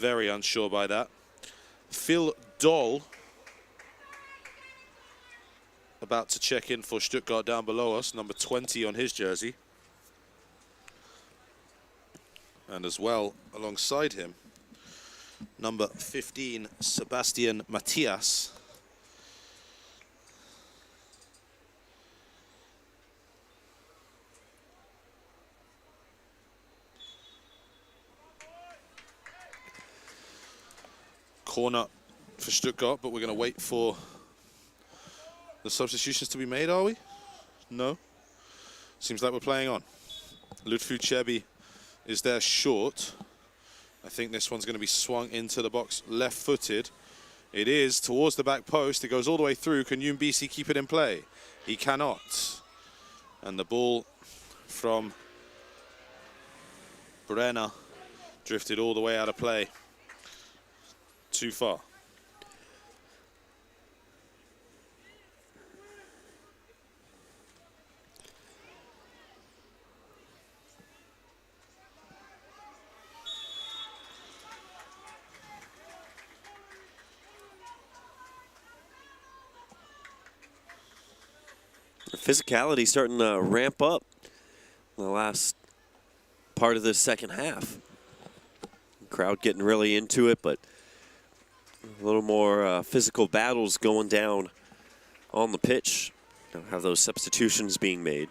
Very unsure by that. Phil Doll about to check in for Stuttgart down below us, number 20 on his jersey. And as well, alongside him, number 15, Sebastian Matthias. Corner for Stuttgart, but we're going to wait for the substitutions to be made, are we? No. Seems like we're playing on. Lutfu Chebi is there short. I think this one's going to be swung into the box left-footed. It is towards the back post. It goes all the way through. Can Yumbisi keep it in play? He cannot. And the ball from Brenner drifted all the way out of play. Too far. The physicality starting to ramp up in the last part of this second half. Crowd getting really into it, but a little more physical battles going down on the pitch. Don't have those substitutions being made.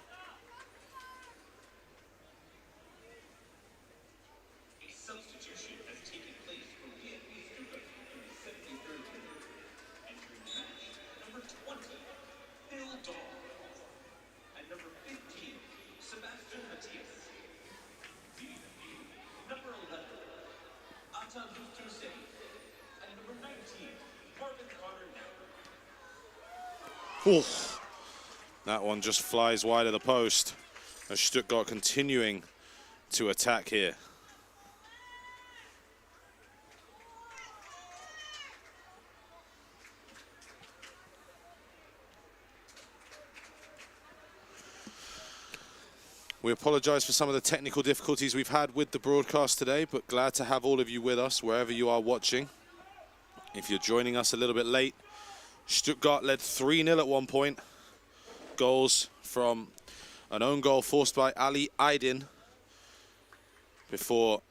Oof. That one just flies wide of the post as Stuttgart continuing to attack here. We apologize for some of the technical difficulties we've had with the broadcast today, but glad to have all of you with us wherever you are watching. If you're joining us a little bit late, Stuttgart led 3-0 at one point. Goals from an own goal forced by Ali Aydin before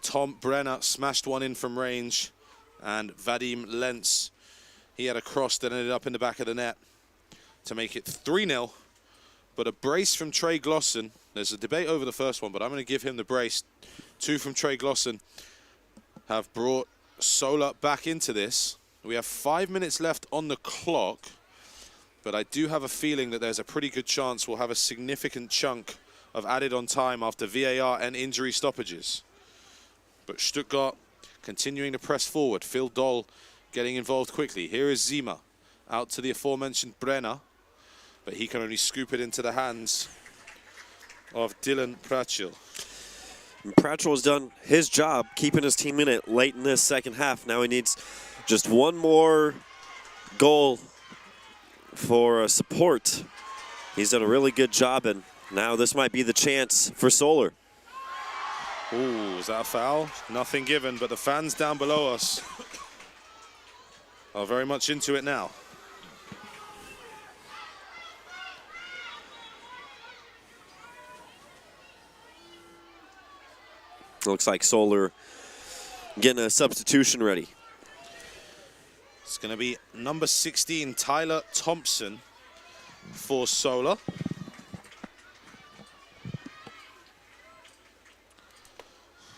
Tom Brenner smashed one in from range, and Vadim Lenz, he had a cross that ended up in the back of the net to make it 3-0. But a brace from Trey Glossen. There's a debate over the first one, but I'm going to give him the brace. 2 from Trey Glossen have brought Sola back into this. We have 5 minutes left on the clock, but I do have a feeling that there's a pretty good chance we'll have a significant chunk of added on time after VAR and injury stoppages. But Stuttgart continuing to press forward. Phil Doll getting involved quickly. Here is Zima out to the aforementioned Brenner, but he can only scoop it into the hands of Dylan Pratchell. Pratchell has done his job keeping his team in it late in this second half. Now he needs just one more goal for support. He's done a really good job, and now this might be the chance for Solar. Ooh, is that a foul? Nothing given, but the fans down below us are very much into it now. Looks like Solar getting a substitution ready. It's going to be number 16, Tyler Thompson, for Solar.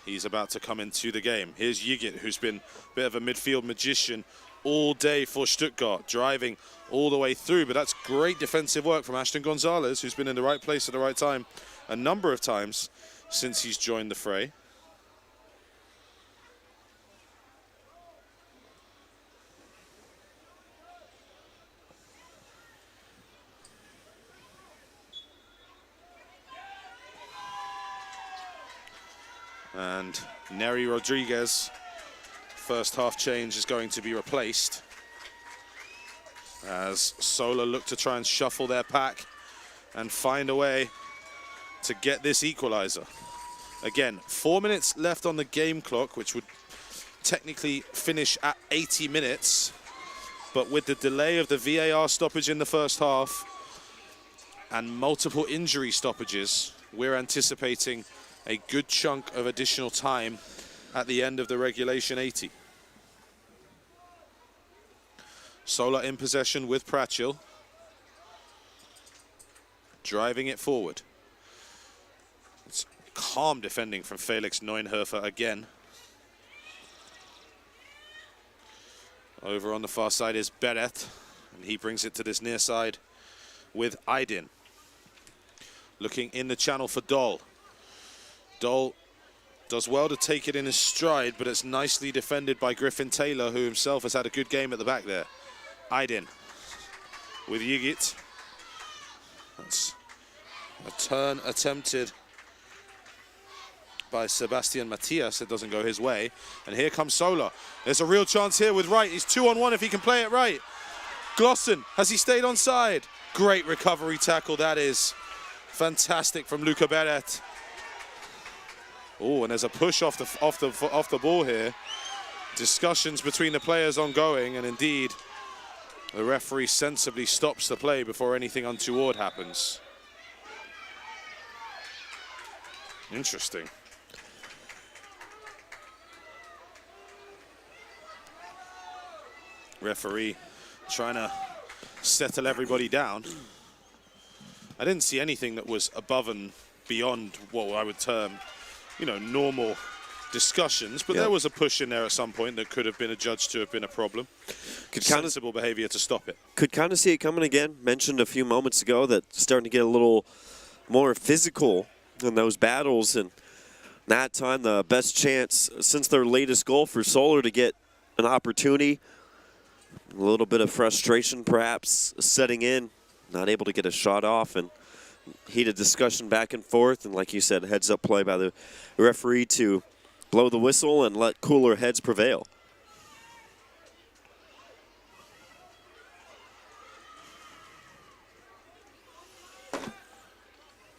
He's about to come into the game. Here's Yigit, who's been a bit of a midfield magician all day for Stuttgart, driving all the way through. But that's great defensive work from Ashton Gonzalez, who's been in the right place at the right time a number of times since he's joined the fray. And Neri Rodriguez, first half change, is going to be replaced as Solar look to try and shuffle their pack and find a way to get this equalizer. Again, 4 minutes left on the game clock, which would technically finish at 80 minutes, but with the delay of the VAR stoppage in the first half and multiple injury stoppages, we're anticipating a good chunk of additional time at the end of the regulation 80. Solar in possession with Pratchell, driving it forward. It's calm defending from Felix Neunhofer again. Over on the far side is Beret, and he brings it to this near side with Aydin. Looking in the channel for Doll. Doll does well to take it in his stride, but it's nicely defended by Griffin Taylor, who himself has had a good game at the back there. Aydin with Yigit. That's a turn attempted by Sebastian Matias. It doesn't go his way. And here comes Solar. There's a real chance here with Wright. He's 2-on-1 if he can play it right. Glossen, has he stayed on side? Great recovery tackle that is. Fantastic from Luca Beret. Oh, and there's a push off the ball here. Discussions between the players ongoing, and indeed, the referee sensibly stops the play before anything untoward happens. Interesting. Referee trying to settle everybody down. I didn't see anything that was above and beyond what I would term, you know, normal discussions, but there was a push in there at some point that could have been adjudged to have been a problem. Sensible behavior to stop it. Could kind of see it coming again. Mentioned a few moments ago that starting to get a little more physical in those battles, and that time the best chance since their latest goal for Solar to get an opportunity. A little bit of frustration perhaps setting in, not able to get a shot off, and heated discussion back and forth, and like you said, heads up play by the referee to blow the whistle and let cooler heads prevail.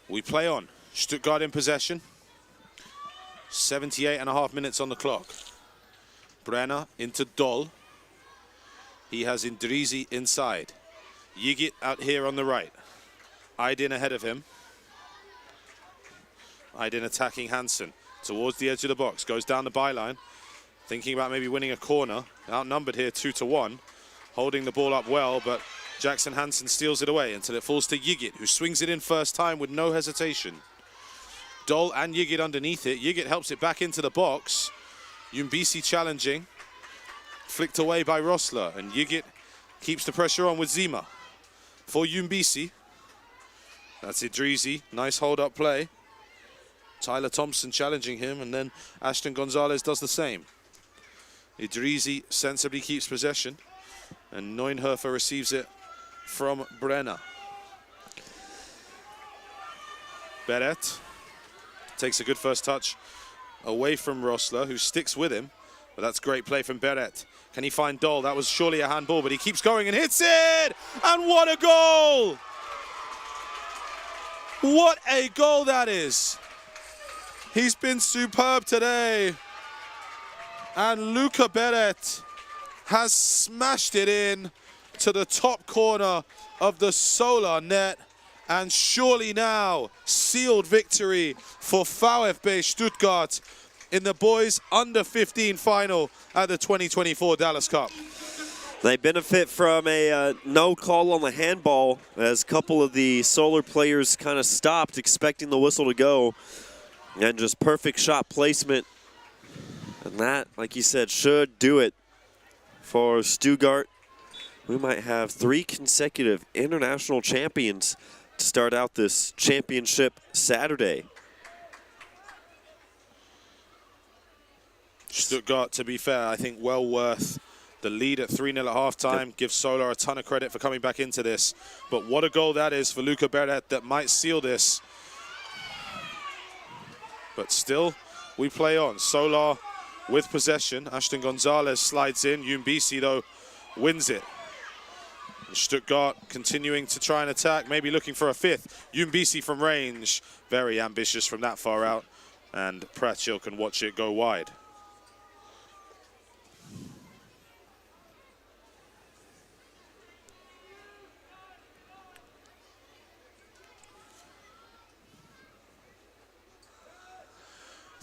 We play on. Stuttgart in possession. 78.5 minutes on the clock. Brenner into Doll. He has Indrizi inside. Yigit out here on the right. Aydin ahead of him. Aydin attacking Hansen towards the edge of the box. Goes down the byline. Thinking about maybe winning a corner. Outnumbered here 2-1. Holding the ball up well, but Jackson Hansen steals it away until it falls to Yigit, who swings it in first time with no hesitation. Doll and Yigit underneath it. Yigit helps it back into the box. Yumbisi challenging. Flicked away by Rossler, and Yigit keeps the pressure on with Zima. For Yumbisi. That's Idrizi. Nice hold-up play. Tyler Thompson challenging him, and then Ashton Gonzalez does the same. Idrizi sensibly keeps possession, and Neunhofer receives it from Brenner. Beret takes a good first touch away from Rossler, who sticks with him, but that's great play from Beret. Can he find Doll? That was surely a handball, but he keeps going and hits it! And what a goal! What a goal that is! He's been superb today. And Luca Beret has smashed it in to the top corner of the Solar net. And surely now, sealed victory for VfB Stuttgart in the boys under 15 final at the 2024 Dallas Cup. They benefit from a no call on the handball as a couple of the Solar players kind of stopped expecting the whistle to go. And just perfect shot placement. And that, like you said, should do it for Stuttgart. We might have 3 consecutive international champions to start out this championship Saturday. Stuttgart, to be fair, I think well worth the lead at 3-0 at halftime. Gives Solar a ton of credit for coming back into this. But what a goal that is for Luca Beret that might seal this. But still, we play on. Solar with possession. Ashton Gonzalez slides in. Yumbisi, though, wins it. And Stuttgart continuing to try and attack, maybe looking for a fifth. Yumbisi from range. Very ambitious from that far out. And Pratchell can watch it go wide.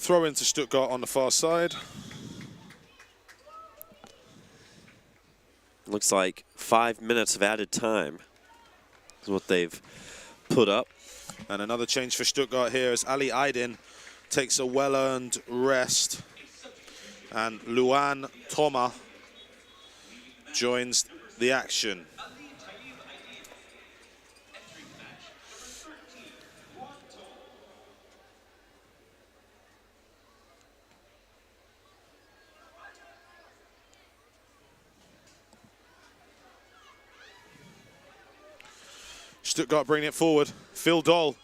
Throw into Stuttgart on the far side. Looks like 5 minutes of added time is what they've put up. And another change for Stuttgart here as Ali Aydin takes a well-earned rest. And Luan Thoma joins the action. Stuttgart bringing it forward. Phil Doll,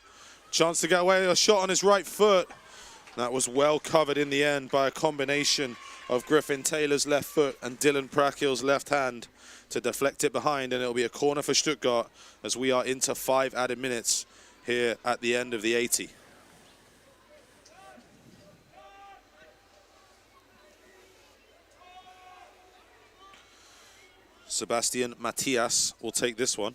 chance to get away, a shot on his right foot. That was well covered in the end by a combination of Griffin Taylor's left foot and Dylan Prakil's left hand to deflect it behind, and it'll be a corner for Stuttgart as we are into 5 added minutes here at the end of the 80. Sebastian Matthias will take this one.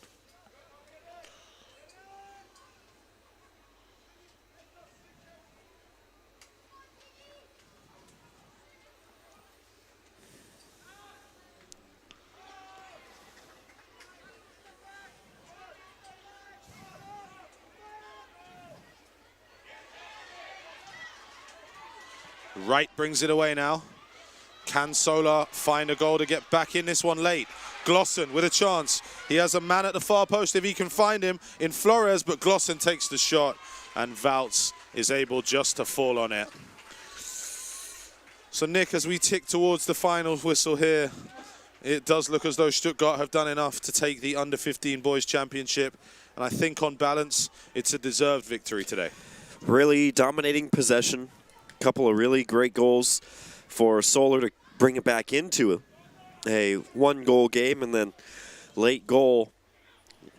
Wright brings it away now. Can Solar find a goal to get back in this one late? Glossen with a chance. He has a man at the far post if he can find him in Flores, but Glossen takes the shot and Valtz is able just to fall on it. So Nick, as we tick towards the final whistle here, it does look as though Stuttgart have done enough to take the Under-15 Boys Championship. And I think on balance, it's a deserved victory today. Really dominating possession. Couple of really great goals for Solar to bring it back into a one-goal game, and then late goal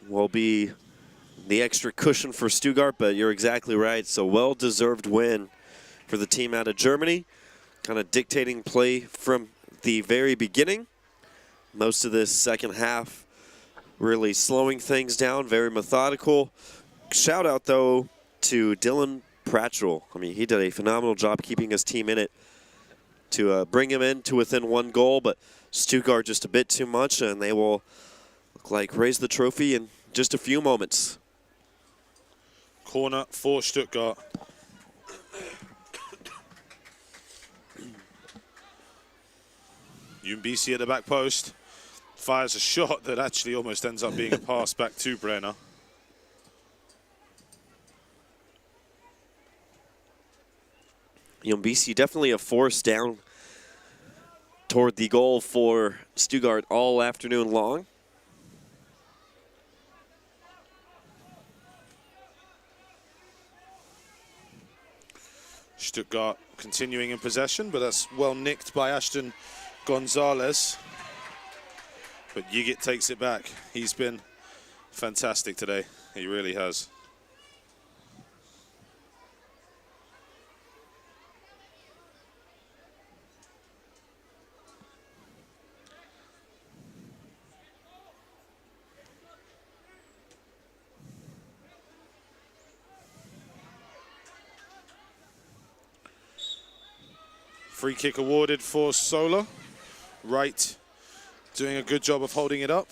will be the extra cushion for Stuttgart, but you're exactly right. So well-deserved win for the team out of Germany, kind of dictating play from the very beginning. Most of this second half really slowing things down, very methodical. Shout out, though, to Dylan Pratchell. I mean, he did a phenomenal job keeping his team in it to bring him in to within 1 goal, but Stuttgart just a bit too much, and they will look like raise the trophy in just a few moments. Corner for Stuttgart. Umbisi at the back post fires a shot that actually almost ends up being a pass back to Brenner. BC definitely a force down toward the goal for Stuttgart all afternoon long. Stuttgart continuing in possession, but that's well nicked by Ashton Gonzalez. But Yigit takes it back. He's been fantastic today. He really has. Free kick awarded for Solar. Wright doing a good job of holding it up.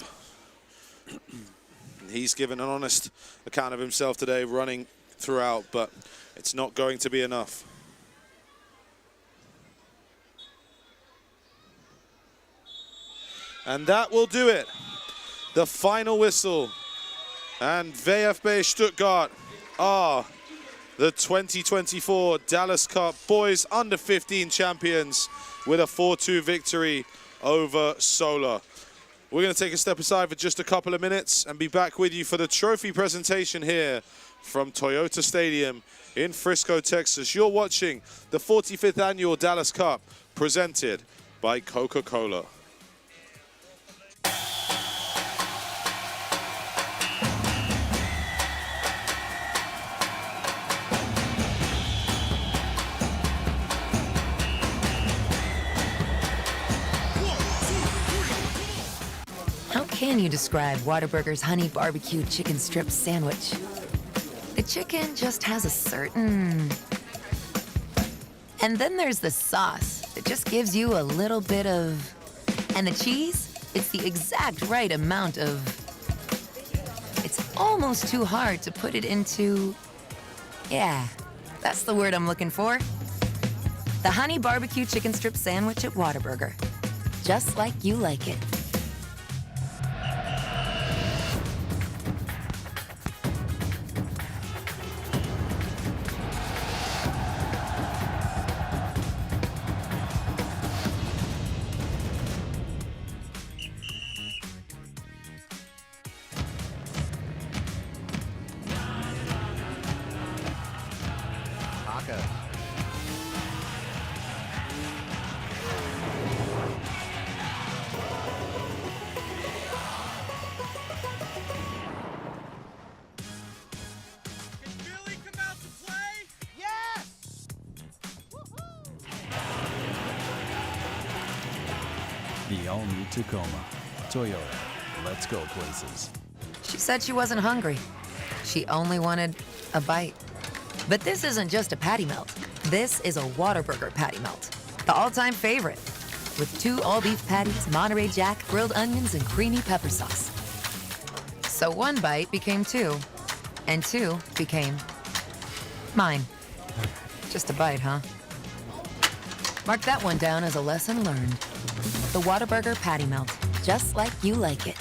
He's given an honest account of himself today, running throughout, but it's not going to be enough. And that will do it. The final whistle. And VfB Stuttgart are the 2024 Dallas Cup Boys Under-15 champions with a 4-2 victory over Solar. We're going to take a step aside for just a couple of minutes and be back with you for the trophy presentation here from Toyota Stadium in Frisco, Texas. You're watching the 45th Annual Dallas Cup presented by Coca-Cola. How can you describe Whataburger's honey barbecue chicken strip sandwich? The chicken just has a certain And then there's the sauce that just gives you a little bit of... And the cheese, it's the exact right amount of... It's almost too hard to put it into... Yeah, that's the word I'm looking for. The honey barbecue chicken strip sandwich at Whataburger. Just like you like it. The all-new Tacoma. Toyota. Let's go places. She said she wasn't hungry. She only wanted a bite. But this isn't just a patty melt. This is a Whataburger patty melt. The all-time favorite. With 2 all-beef patties, Monterey Jack, grilled onions, and creamy pepper sauce. So 1 bite became 2, and 2 became mine. Just a bite, huh? Mark that one down as a lesson learned. The Whataburger patty melt, just like you like it.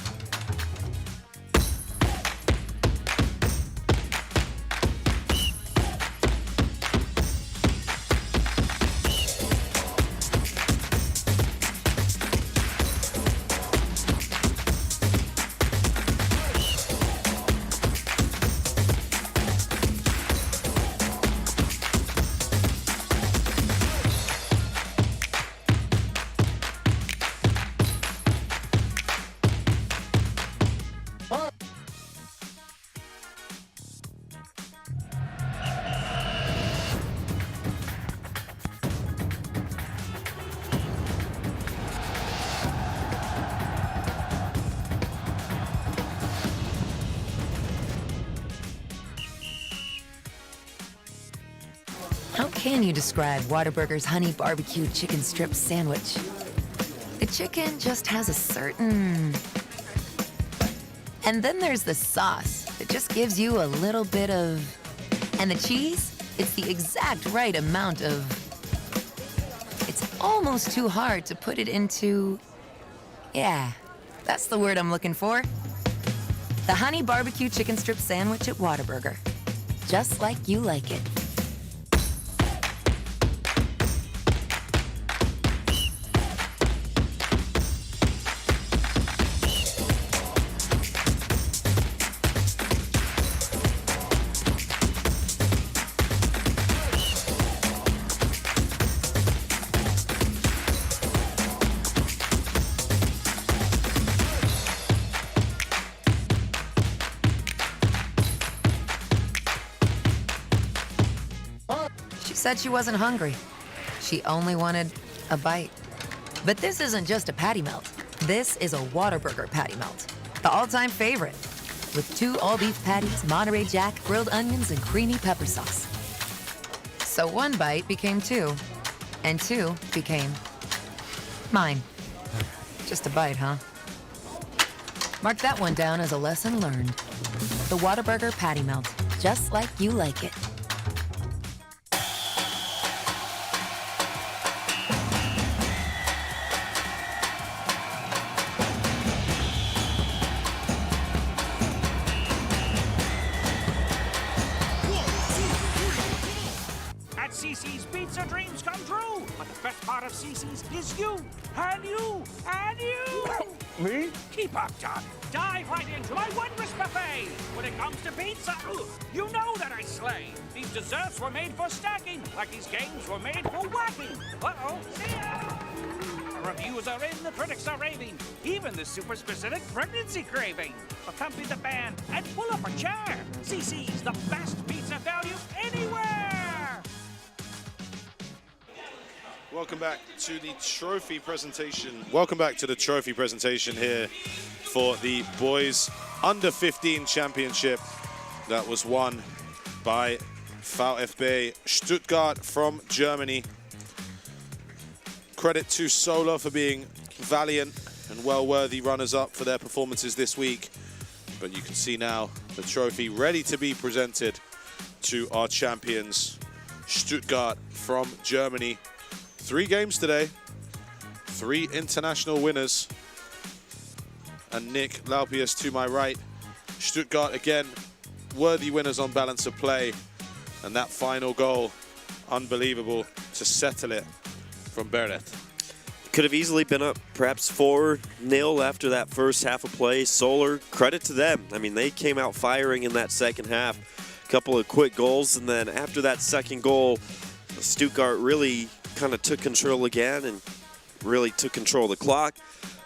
How can you describe Whataburger's honey barbecue chicken strip sandwich? The chicken just has a certain... And then there's the sauce that just gives you a little bit of... And the cheese, it's the exact right amount of... It's almost too hard to put it into... Yeah, that's the word I'm looking for. The honey barbecue chicken strip sandwich at Whataburger. Just like you like it. She said she wasn't hungry. She only wanted a bite. But this isn't just a patty melt. This is a Whataburger patty melt. The all-time favorite. With 2 all-beef patties, Monterey Jack, grilled onions, and creamy pepper sauce. So 1 bite became 2, and 2 became mine. Just a bite, huh? Mark that one down as a lesson learned. The Whataburger patty melt, just like you like it. CC's pizza dreams come true. But the best part of CC's is you, and you, and you. Me? Keep up, Doc. Dive right into my wondrous buffet. When it comes to pizza, you know that I slay. These desserts were made for stacking, like these games were made for whacking. Uh-oh, see ya. The reviews are in, the critics are raving. Even the super specific pregnancy craving. Accompany the band and pull up a chair. CC's the best pizza value anywhere. Welcome back to the trophy presentation. Welcome back to the trophy presentation here for the boys under 15 championship that was won by VfB Stuttgart from Germany. credit to Solar for being valiant and well-worthy runners-up for their performances this week. But you can see now the trophy ready to be presented to our champions, Stuttgart from Germany. 3 games today, 3 international winners. And Nick Laupius to my right. Stuttgart, again, worthy winners on balance of play. And that final goal, unbelievable to settle it from Beret. Could have easily been up perhaps 4-0 after that first half of play. Solar, credit to them. I mean, they came out firing in that second half. A couple of quick goals, and then after that second goal, Stuttgart really kind of took control again and really took control of the clock.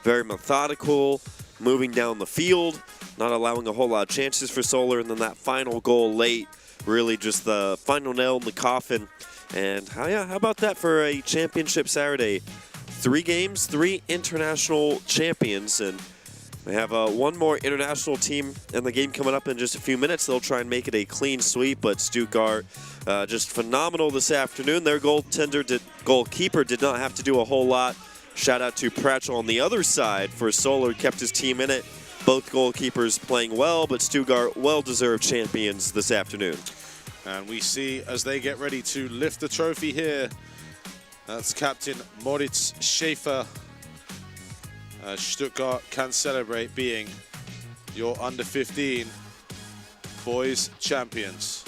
Very methodical, moving down the field, not allowing a whole lot of chances for Solar, and then that final goal late, really just the final nail in the coffin. And how about that for a championship Saturday? 3 games, 3 international champions, and we have one more international team in the game coming up in just a few minutes. They'll try and make it a clean sweep, but Stuttgart just phenomenal this afternoon. Their goalkeeper did not have to do a whole lot. Shout out to Pratchell on the other side for Solar, kept his team in it. Both goalkeepers playing well, but Stuttgart well-deserved champions this afternoon. And we see as they get ready to lift the trophy here, that's Captain Moritz Schäfer. Stuttgart can celebrate being your under-15 boys champions.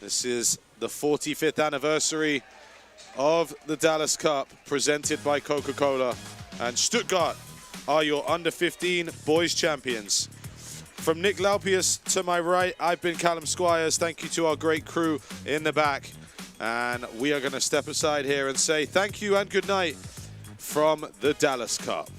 This is the 45th anniversary of the Dallas Cup, presented by Coca-Cola. And Stuttgart are your under-15 boys champions. From Nick Laupius to my right, I've been Callum Squires. Thank you to our great crew in the back. And we are going to step aside here and say thank you and good night from the Dallas Cup.